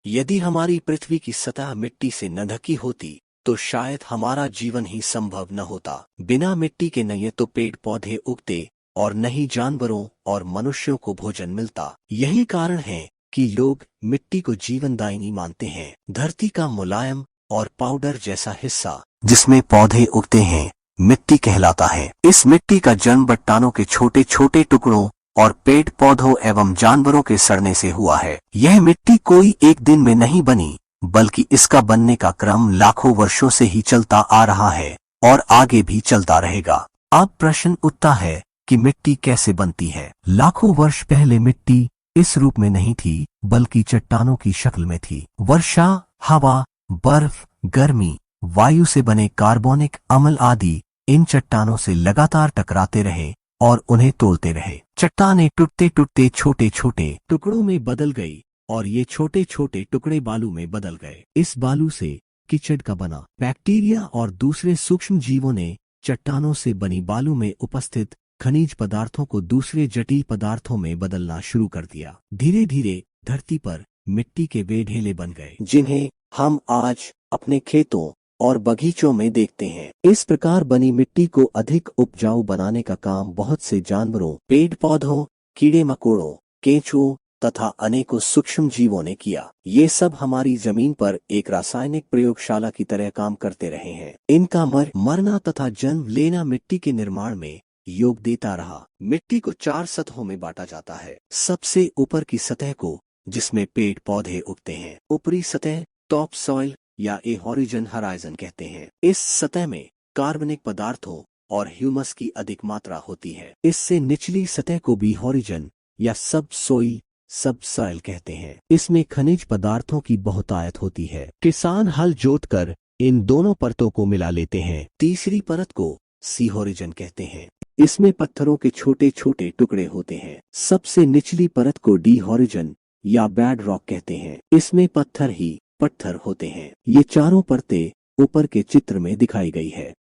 यदि हमारी पृथ्वी की सतह मिट्टी से न ढकी होती तो शायद हमारा जीवन ही संभव न होता। बिना मिट्टी के न ये तो पेड़ पौधे उगते और न ही जानवरों और मनुष्यों को भोजन मिलता। यही कारण है कि लोग मिट्टी को जीवनदायिनी मानते हैं। धरती का मुलायम और पाउडर जैसा हिस्सा जिसमें पौधे उगते हैं मिट्टी कहलाता है। इस मिट्टी का जन्म चट्टानों के छोटे छोटे टुकड़ों और पेड़ पौधों एवं जानवरों के सड़ने से हुआ है। यह मिट्टी कोई एक दिन में नहीं बनी, बल्कि इसका बनने का क्रम लाखों वर्षों से ही चलता आ रहा है और आगे भी चलता रहेगा। अब प्रश्न उठता है कि मिट्टी कैसे बनती है। लाखों वर्ष पहले मिट्टी इस रूप में नहीं थी, बल्कि चट्टानों की शक्ल में थी। वर्षा, हवा, बर्फ, गर्मी, वायु से बने कार्बनिक अम्ल आदि इन चट्टानों से लगातार टकराते रहे और उन्हें तोड़ते रहे। चट्टानें टूटते टूटते छोटे छोटे टुकड़ों में बदल गई और ये छोटे छोटे टुकड़े बालू में बदल गए। इस बालू से कीचड़ का बना। बैक्टीरिया और दूसरे सूक्ष्म जीवों ने चट्टानों से बनी बालू में उपस्थित खनिज पदार्थों को दूसरे जटिल पदार्थों में बदलना शुरू कर दिया। धीरे धीरे धरती पर मिट्टी के वे ढेले बन गए, जिन्हें हम आज अपने खेतों और बगीचों में देखते हैं। इस प्रकार बनी मिट्टी को अधिक उपजाऊ बनाने का काम बहुत से जानवरों, पेड़ पौधों, कीड़े मकोड़ों, केंचुओं तथा अनेकों सूक्ष्म जीवों ने किया। ये सब हमारी जमीन पर एक रासायनिक प्रयोगशाला की तरह काम करते रहे हैं। इनका मरना तथा जन्म लेना मिट्टी के निर्माण में योग देता रहा। मिट्टी को 4 सतहों में बांटा जाता है। सबसे ऊपर की सतह को, जिसमें पेड़ पौधे उगते हैं, ऊपरी सतह टॉप सॉइल या हॉरिजन हराइजन कहते हैं। इस सतह में कार्बनिक पदार्थों और ह्यूमस की अधिक मात्रा होती है। इससे निचली सतह को भी हॉरिजन या सब सॉइल कहते हैं। इसमें खनिज पदार्थों की बहुतायत होती है। किसान हल जोतकर इन दोनों परतों को मिला लेते हैं। तीसरी परत को सी हॉरिजन कहते हैं। इसमें पत्थरों के छोटे छोटे टुकड़े होते हैं। सबसे निचली परत को डी हॉरिजन या बेड रॉक कहते हैं। इसमें पत्थर होते हैं। ये चारों परतें ऊपर के चित्र में दिखाई गई है।